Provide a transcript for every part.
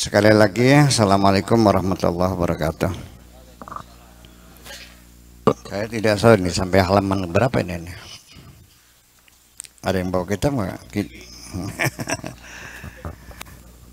Sekali lagi, Assalamualaikum warahmatullahi wabarakatuh. Saya tidak tahu ini sampai halaman berapa ini. Ada yang bawa kitab nggak?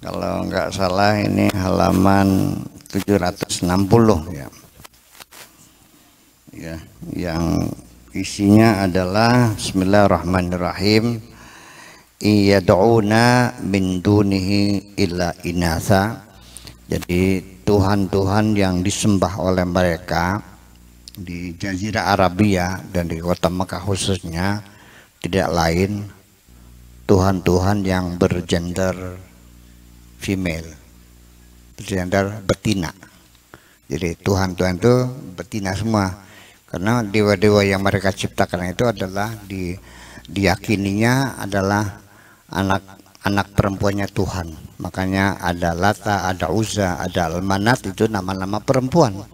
Kalau nggak salah ini halaman 760 ya. Ya, yang isinya adalah Bismillahirrahmanirrahim. Iyad'una min dunihi illa inatha. Jadi Tuhan-Tuhan yang disembah oleh mereka di Jazirah Arabia dan di kota Mekah khususnya tidak lain Tuhan-Tuhan yang bergender female, bergender betina. Jadi Tuhan-Tuhan itu betina semua, karena dewa-dewa yang mereka ciptakan itu adalah diyakininya adalah anak perempuannya Tuhan. Makanya ada Lata, ada Uzza, ada Al-Manat, itu nama-nama perempuan.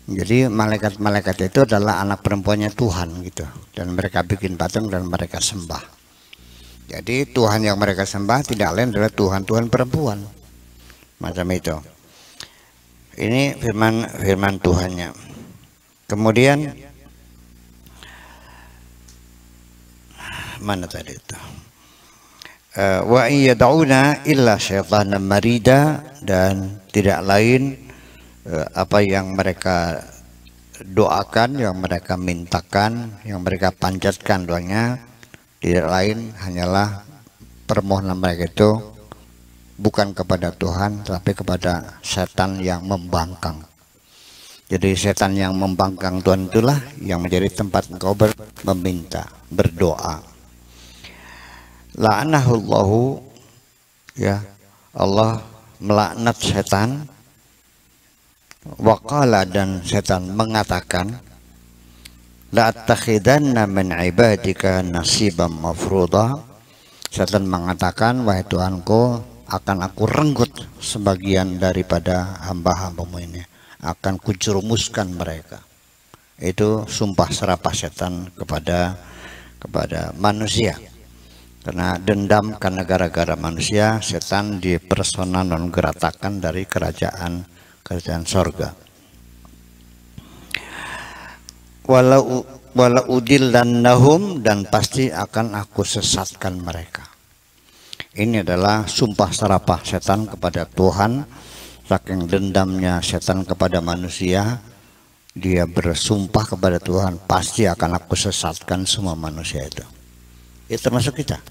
Jadi malaikat-malaikat itu adalah anak perempuannya Tuhan gitu, dan mereka bikin patung dan mereka sembah. Jadi Tuhan yang mereka sembah tidak lain adalah Tuhan-Tuhan perempuan macam itu. Ini firman Tuhannya. Kemudian mana tadi itu? Wa iyad'una illa syaitanan marida, dan tidak lain apa yang mereka doakan, yang mereka mintakan, yang mereka panjatkan doanya, tidak lain hanyalah permohonan mereka itu bukan kepada Tuhan tapi kepada setan yang membangkang. Jadi setan yang membangkang Tuhan itulah yang menjadi tempat engkau meminta, berdoa. La'anahullahu, ya, Allah melaknat setan. Waqala, dan setan mengatakan, la'attakhidanna min ibadika nasiban mafruḍa. Setan mengatakan, wahai Tuhanku, akan aku renggut sebagian daripada hamba-hambamu ini, akan kujerumuskan mereka. Itu sumpah serapah setan kepada manusia. Karena dendam, karena gara-gara manusia, setan dipersona non gratakan dari kerajaan sorga. Walau udillannahum, dan pasti akan aku sesatkan mereka. Ini adalah sumpah serapah setan kepada Tuhan. Saking dendamnya setan kepada manusia, dia bersumpah kepada Tuhan, pasti akan aku sesatkan semua manusia itu. Itu termasuk kita.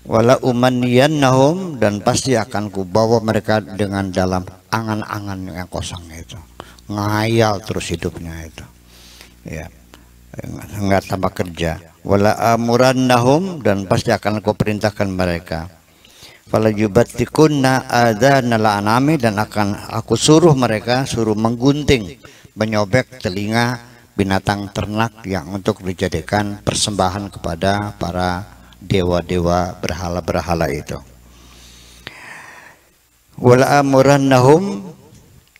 Wala umanniyannahum, dan pasti akan kubawa mereka dengan dalam angan-angan yang kosong itu, ngayal terus hidupnya itu, ya, nggak tambah kerja. Wala amurannahum, dan pasti akan aku perintahkan mereka. Fala yubattikunna adhanal anami, dan akan aku suruh mereka menggunting, menyobek telinga binatang ternak yang untuk dijadikan persembahan kepada para dewa-dewa berhala-berhala itu. Wala amurannahum,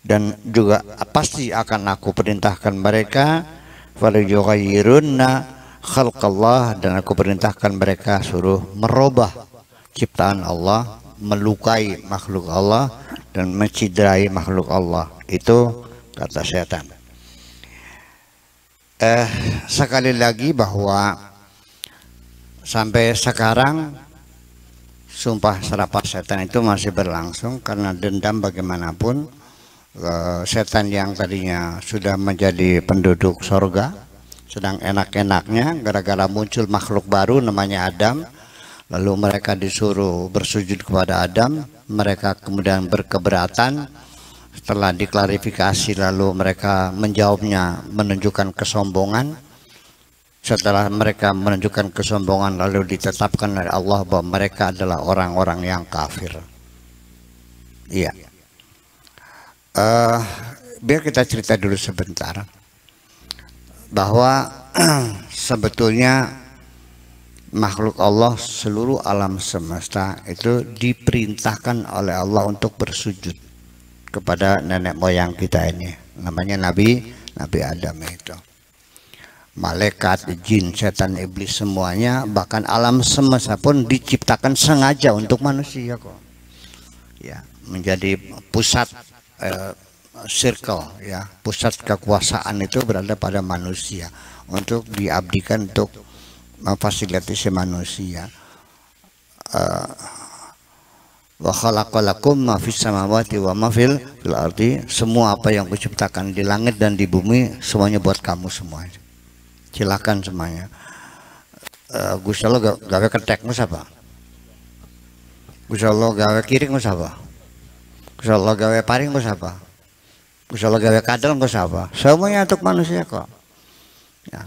dan juga pasti akan aku perintahkan mereka, fala yughayyirunna khalqallah, dan aku perintahkan mereka suruh merubah ciptaan Allah, melukai makhluk Allah dan mencidrai makhluk Allah. Itu kata setan. Sekali lagi bahwa sampai sekarang sumpah serapah setan itu masih berlangsung, karena dendam bagaimanapun. Setan yang tadinya sudah menjadi penduduk sorga sedang enak-enaknya gara-gara muncul makhluk baru namanya Adam, lalu mereka disuruh bersujud kepada Adam, mereka kemudian berkeberatan. Setelah diklarifikasi lalu mereka menjawabnya menunjukkan kesombongan. Setelah mereka menunjukkan kesombongan lalu ditetapkan oleh Allah bahwa mereka adalah orang-orang yang kafir. Iya. Biar kita cerita dulu sebentar bahwa sebetulnya makhluk Allah, seluruh alam semesta itu diperintahkan oleh Allah untuk bersujud kepada nenek moyang kita ini, namanya Nabi Adam itu. Malaikat, jin, setan, iblis, semuanya, bahkan alam semesta pun diciptakan sengaja untuk manusia kok. ya, menjadi pusat circle ya, pusat kekuasaan itu berada pada manusia untuk diabdikan untuk memfasilitasi manusia. Wa khalaqalakum ma fis samawati wa ma fil ardi, semua apa yang kuciptakan di langit dan di bumi semuanya buat kamu semua. Silakan semuanya. Gusti Allah gawe ketek mus apa? Gusti Allah gawe kiring mus apa? Gusti Allah gawe paring mus apa? Gusti Allah gawe kadal mus apa? Semuanya untuk manusia kok. Ya.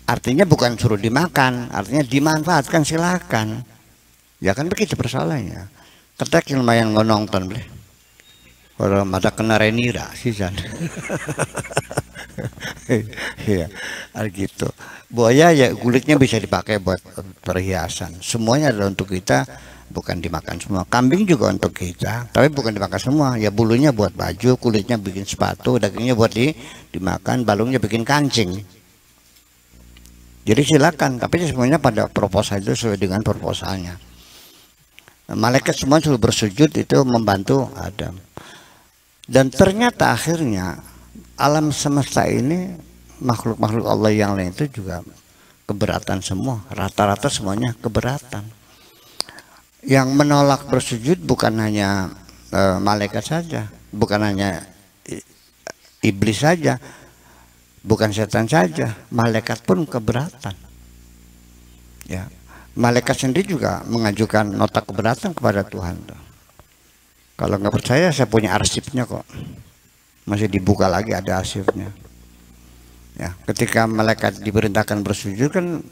Artinya bukan suruh dimakan, artinya dimanfaatkan, silakan. Ya kan begitu persoalannya. Ketek yang lumayan ngonongton boleh. Kalau mata kena renira sih kan. Iya, gitu. Buaya ya kulitnya bisa dipakai buat perhiasan. Semuanya adalah untuk kita, bukan dimakan semua. Kambing juga untuk kita, tapi bukan dimakan semua. Ya bulunya buat baju, kulitnya bikin sepatu, dagingnya buat dimakan, balungnya bikin kancing. Jadi silakan, tapi semuanya pada proposal itu sesuai dengan proposalnya. Malaikat semua sudah bersujud itu membantu Adam. Dan ternyata akhirnya alam semesta ini, makhluk-makhluk Allah yang lain itu juga keberatan semua. Rata-rata semuanya keberatan. Yang menolak bersujud bukan hanya malaikat saja, bukan hanya iblis saja, bukan setan saja, malaikat pun keberatan. Ya. Malaikat sendiri juga mengajukan nota keberatan kepada Tuhan. Kalau nggak percaya, saya punya arsipnya kok, masih dibuka lagi, ada arsipnya. Ya, ketika malaikat diperintahkan bersujud kan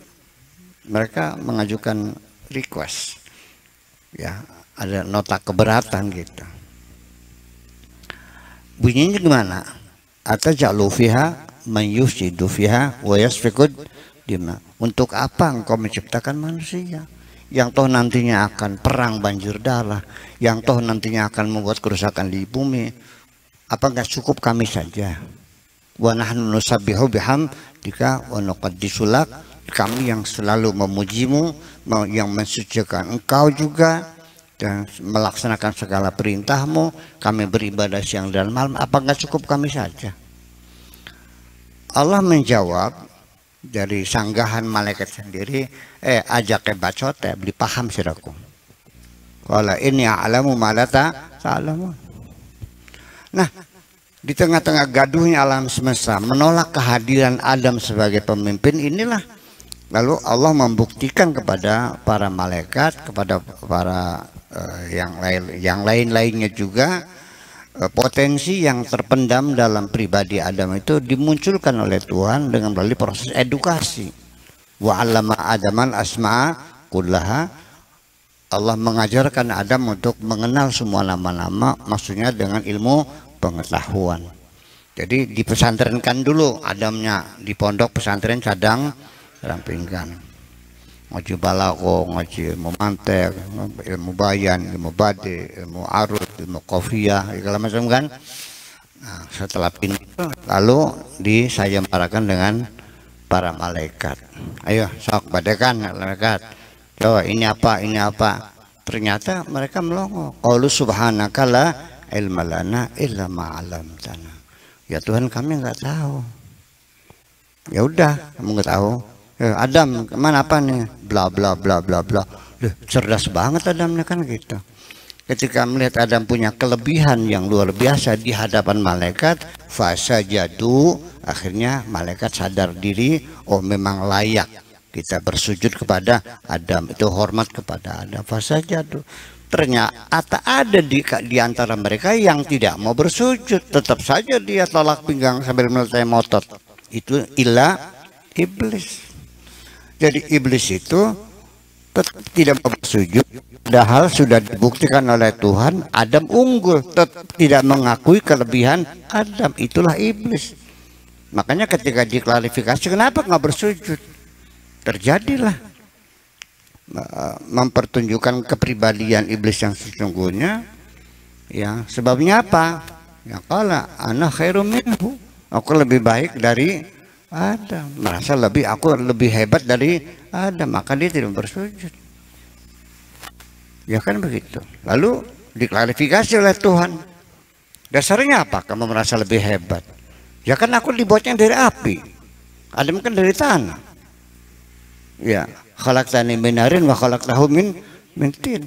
mereka mengajukan request, ya ada nota keberatan gitu. Bunyinya gimana? Atajalu fiha man yufsidu fiha wa yasfikud dima. Untuk apa engkau menciptakan manusia yang toh nantinya akan perang banjir darah, yang toh nantinya akan membuat kerusakan di bumi? Apa enggak cukup kami saja? Wa nahnu nusabbihu bihamdika wa nuqaddisu lak, kami yang selalu memujimu, yang mensucikan engkau juga dan melaksanakan segala perintahmu, kami beribadah siang dan malam. Apa enggak cukup kami saja? Allah menjawab dari sanggahan malaikat sendiri, ajak bacot beli paham siraku. Qala inni a'lamu ma la ta'lamun. Nah, di tengah-tengah gaduhnya alam semesta, menolak kehadiran Adam sebagai pemimpin inilah lalu Allah membuktikan kepada para malaikat, kepada para yang lainnya juga, potensi yang terpendam dalam pribadi Adam itu dimunculkan oleh Tuhan dengan melalui proses edukasi. Wa 'allama Adamal asma'a kullaha. Allah mengajarkan Adam untuk mengenal semua nama-nama, maksudnya dengan ilmu pengetahuan. Jadi dipesantrenkan dulu Adamnya di pondok pesantren cadang rampingkan. Ngaji balaghah, ngaji ilmu mantek, ilmu bayan, ilmu badi, ilmu arud, ilmu qafiyah, segala macam kan. Nah, setelah pintar lalu disayembarakan dengan para malaikat. Ayo sok badekan malaikat. Coba ini apa, ini apa. Ternyata mereka melongo. Qalu subhanaka la ilma lana illa ma 'allamtana. Ya Tuhan, kami enggak tahu. Ya udah, kamu enggak tahu. Adam, kemana apa nih? Bla bla bla bla bla. Cerdas banget Adamnya kan gitu. Ketika melihat Adam punya kelebihan yang luar biasa di hadapan malaikat, fasajadu, akhirnya malaikat sadar diri, oh memang layak kita bersujud kepada Adam, itu hormat kepada Adam. Fasajadu. Ternyata ada di antara mereka yang tidak mau bersujud, tetap saja dia tolak pinggang sambil meletai motot. Itu illa iblis. Jadi iblis itu tidak mau bersujud, padahal sudah dibuktikan oleh Tuhan Adam unggul, tidak mengakui kelebihan Adam. Itulah iblis. Makanya ketika diklarifikasi kenapa nggak bersujud, terjadilah mempertunjukkan kepribadian iblis yang sesungguhnya. Ya, sebabnya apa? Ya qala ana khairum minhu, aku lebih baik dari Adam, merasa aku lebih hebat dari Adam, maka dia tidak bersujud. Ya kan begitu. Lalu diklarifikasi oleh Tuhan. Dasarnya apa? Kamu merasa lebih hebat. Ya kan aku dibuatnya dari api, Adam kan dari tanah. Ya, khalaqtani min narin wa khalaqtahu min tin.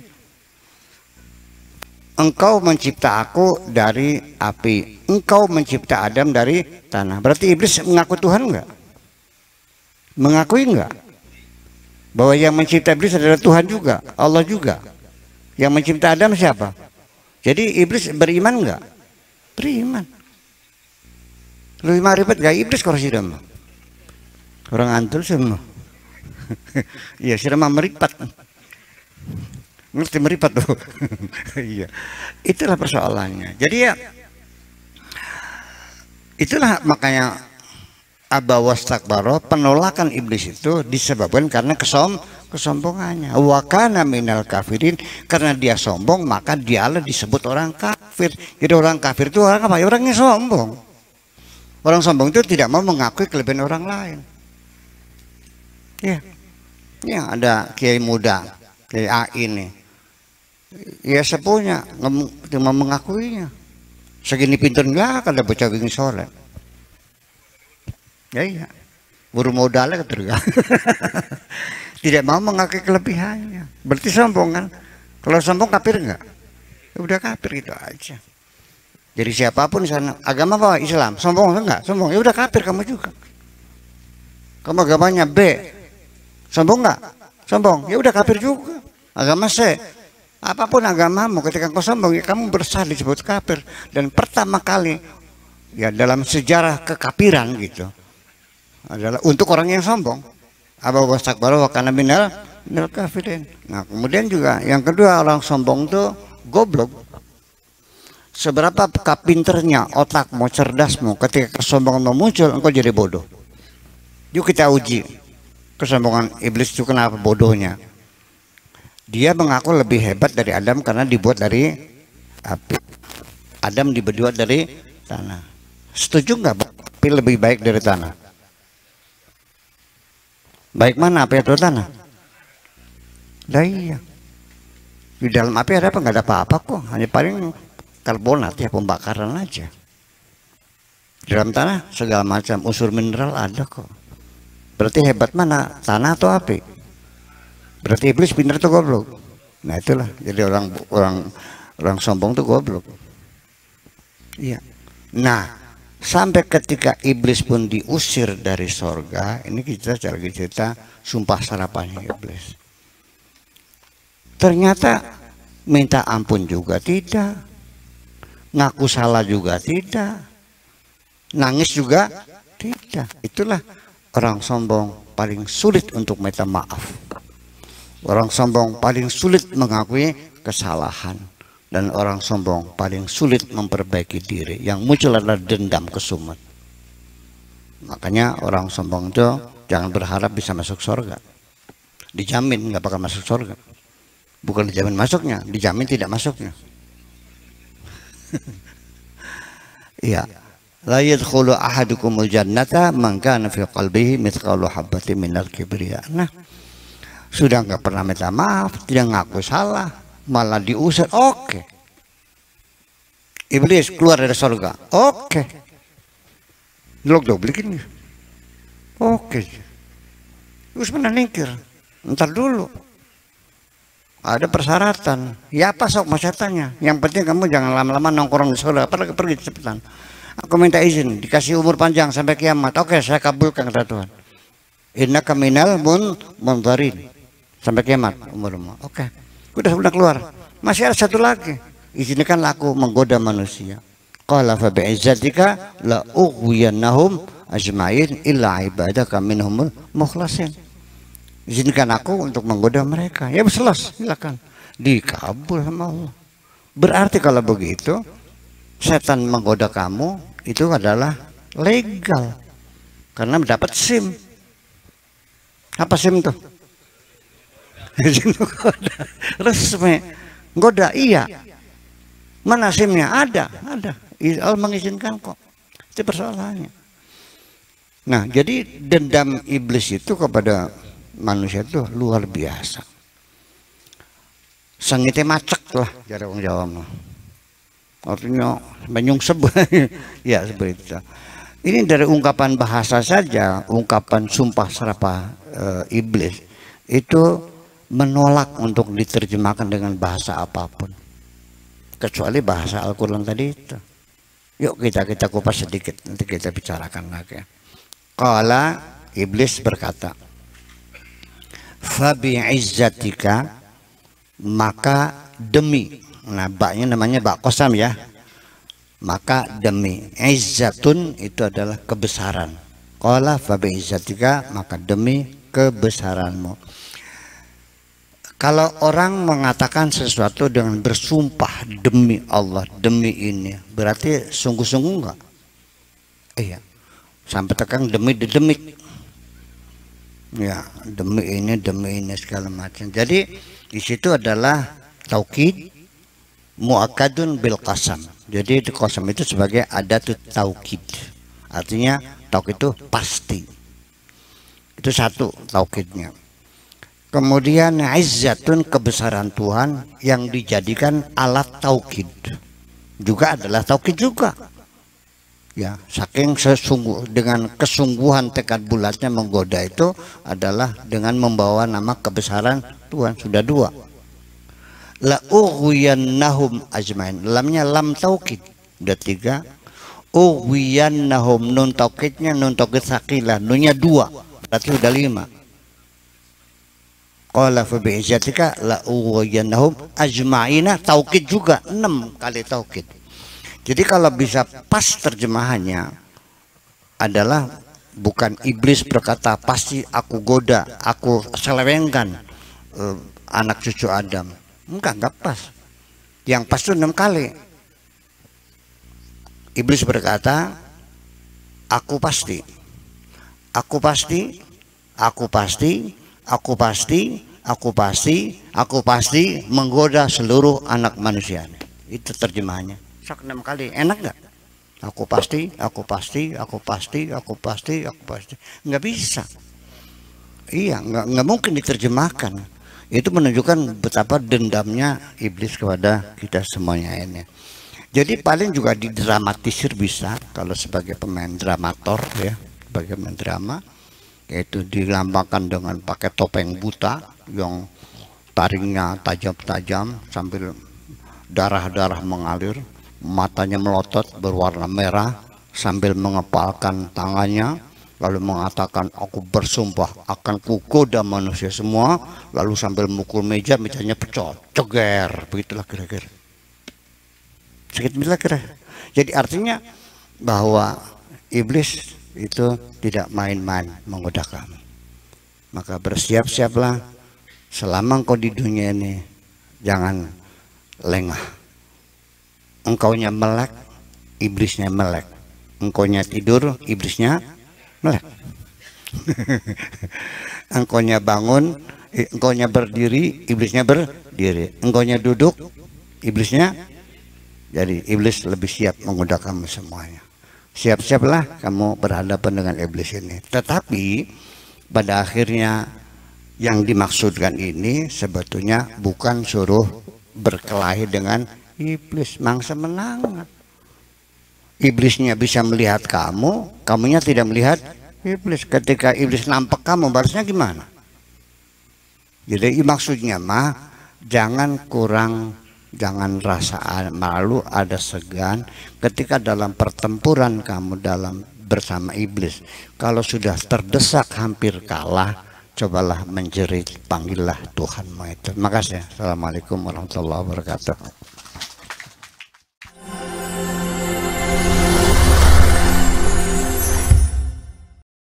Engkau mencipta aku dari api, engkau mencipta Adam dari tanah. Berarti iblis mengaku Tuhan enggak? Mengakui enggak? Bahwa yang mencipta iblis adalah Tuhan juga, Allah juga. Yang mencipta Adam siapa? Jadi iblis beriman enggak? Beriman. Lu marifat gak iblis kalau siram. Orang antul semua. Iya, siram meripat. Ngerti meripat tuh. Iya. Itulah persoalannya. Jadi ya itulah makanya abawastakbaro, penolakan iblis itu disebabkan karena kesombongannya. Wa kana minal kafirin, karena dia sombong maka dialah disebut orang kafir. Jadi orang kafir itu orang apa? Orang yang sombong. Orang sombong itu tidak mau mengakui kelebihan orang lain. Ya. Ya, ada kiai muda, kiai A ini. Ya sepunya cuma mengakuinya. Segini pinternya kada bocah wingi sore. Ya iya. Buru modalnya keterga. Tidak mau mengakui kelebihannya. Berarti sombong kan? Kalau sombong kafir enggak? Ya udah kafir gitu aja. Jadi siapapun sana, agama apa? Islam. Sombong enggak? Sombong. Ya udah kafir kamu juga. Kamu agamanya B. Sombong enggak? Sombong. Ya udah kafir juga. Agama C. Apapun agamamu, ketika kau sombong, ya kamu bersalah disebut kafir. Dan pertama kali ya dalam sejarah kekafiran gitu adalah untuk orang yang sombong. Abu wastakbaru wa kana minal kafirin. Nah, kemudian juga yang kedua, orang sombong itu goblok. Seberapa pinternya otakmu, cerdasmu, ketika kesombongan muncul, engkau jadi bodoh. Yuk kita uji kesombongan iblis itu kenapa bodohnya. Dia mengaku lebih hebat dari Adam karena dibuat dari api. Adam dibuat dari tanah. Setuju nggak? Api lebih baik dari tanah. Baik mana api atau tanah? Lah iya. Di dalam api ada apa? Nggak ada apa-apa kok. Hanya paling karbonat ya, pembakaran aja. Di dalam tanah segala macam unsur mineral ada kok. Berarti hebat mana? Tanah atau api? Berarti iblis pintar tuh goblok. Nah itulah, jadi orang sombong tuh goblok. Iya. Nah, sampai ketika iblis pun diusir dari sorga, ini kita lagi cerita sumpah sarapannya iblis. Ternyata minta ampun juga tidak, ngaku salah juga tidak, nangis juga tidak. Itulah orang sombong paling sulit untuk minta maaf. Orang sombong paling sulit mengakui kesalahan. Dan orang sombong paling sulit memperbaiki diri. Yang muncul adalah dendam kesumat. Makanya orang sombong itu jangan berharap bisa masuk surga. Dijamin nggak bakal masuk surga. Bukan dijamin masuknya, dijamin tidak masuknya. Iya. La yadkhulu ahadukumul jannata man kana fi qalbihi mithqalu habatin minal kibriya. Nah, sudah nggak pernah minta maaf, tidak ngaku salah, malah diusir. Oke. Iblis keluar dari surga. Oke. Dok bikin. Oke. Terus mana ningkir? Ntar dulu. Ada persyaratan. Ya apa sok masyaratannya? Yang penting kamu jangan lama-lama nongkrong di surga. Pergi cepetan. Aku minta izin, dikasih umur panjang sampai kiamat. Oke, saya kabulkan kata Tuhan. Innaka minal munzarin. Sampai kiamat umurmu. Oke. Udah keluar. Masih ada satu lagi. Izinkan aku menggoda manusia. Qala fa bi'izzatika la ughwiyannahum ajma'in illa ibadaka minhumul mukhlasin. Izinkan aku untuk menggoda mereka. Ya silakan. Dikabul sama Allah. Berarti kalau begitu setan menggoda kamu itu adalah legal. Karena mendapat SIM. Apa SIM tuh? Resmi goda, iya. Mana SIM-nya? Ada. Allah mengizinkan kok. Itu persoalannya. Nah, jadi dendam iblis itu kepada manusia itu luar biasa. Sengite macek lah jare wong Jawa mah. Artinya menyungsep. Ya seperti itu. Ini dari ungkapan bahasa saja, ungkapan sumpah serapah iblis itu menolak untuk diterjemahkan dengan bahasa apapun kecuali bahasa Al-Quran tadi itu. Yuk kita kupas sedikit, nanti kita bicarakan lagi. Qala, iblis berkata, fa bi'izzatika, maka demi, nah baknya namanya bak qasam ya, maka demi, izzatun itu adalah kebesaran. Qala fa bi'izzatika, maka demi kebesaranmu. Kalau orang mengatakan sesuatu dengan bersumpah demi Allah, demi ini, berarti sungguh-sungguh enggak? Iya. Sampai tekan demi dedemik. Ya, demi ini segala macam. Jadi di situ adalah taukid muakkadun bil qasam. Jadi itu qasam itu sebagai adatut taukid. Artinya taukid itu pasti. Itu satu taukidnya. Kemudian izzatun, kebesaran Tuhan yang dijadikan alat taukid juga adalah taukid juga. Ya, saking dengan kesungguhan tekad bulatnya menggoda itu adalah dengan membawa nama kebesaran Tuhan. Sudah dua. La ughwiyannahum ajmain. Lamnya lam taukid. Sudah tiga. Ughwiyannahum, nun taukidnya nun taukid sakilah. Nunnya dua. Berarti sudah lima. Qala fa bi'izzatika la ughwiyannahum ajma'ina, taukid juga 6 kali taukid. Jadi kalau bisa pas terjemahannya adalah bukan iblis berkata pasti aku goda, aku selewengkan anak cucu Adam. Enggak pas. Yang pas itu 6 kali. Iblis berkata aku pasti, aku pasti, aku pasti, aku pasti, aku pasti, aku pasti menggoda seluruh anak manusia. Itu terjemahannya. 6 kali, enak nggak? Aku pasti, aku pasti, aku pasti, aku pasti, aku pasti. Nggak bisa. Iya, nggak mungkin diterjemahkan. Itu menunjukkan betapa dendamnya iblis kepada kita semuanya ini. Jadi paling juga didramatisir bisa kalau sebagai pemain dramator ya, sebagai pemain drama. Yaitu dilambangkan dengan pakai topeng buta yang taringnya tajam-tajam sambil darah-darah mengalir, matanya melotot berwarna merah sambil mengepalkan tangannya, lalu mengatakan aku bersumpah akan kugoda manusia semua, lalu sambil mukul meja, mejanya pecah, ceger, begitulah kira-kira. Sedikit kira. Jadi artinya bahwa iblis itu tidak main-main menggoda kamu. Maka bersiap-siaplah selama engkau di dunia ini, jangan lengah. Engkaunya melek, iblisnya melek. Engkaunya tidur, iblisnya melek. Engkaunya bangun, engkaunya berdiri, iblisnya berdiri. Engkaunya duduk, iblisnya. Jadi iblis lebih siap menggoda kamu semuanya. Siap-siaplah kamu berhadapan dengan iblis ini. Tetapi pada akhirnya yang dimaksudkan ini sebetulnya bukan suruh berkelahi dengan iblis, mangsa menang. Iblisnya bisa melihat kamu, kamunya tidak melihat iblis. Ketika iblis nampak kamu, balasnya gimana? Jadi maksudnya mah jangan kurang, jangan rasa malu, ada segan ketika dalam pertempuran kamu dalam bersama iblis. Kalau sudah terdesak hampir kalah, cobalah menjerit, panggillah Tuhanmu itu. Terima kasih. Assalamualaikum warahmatullahi wabarakatuh.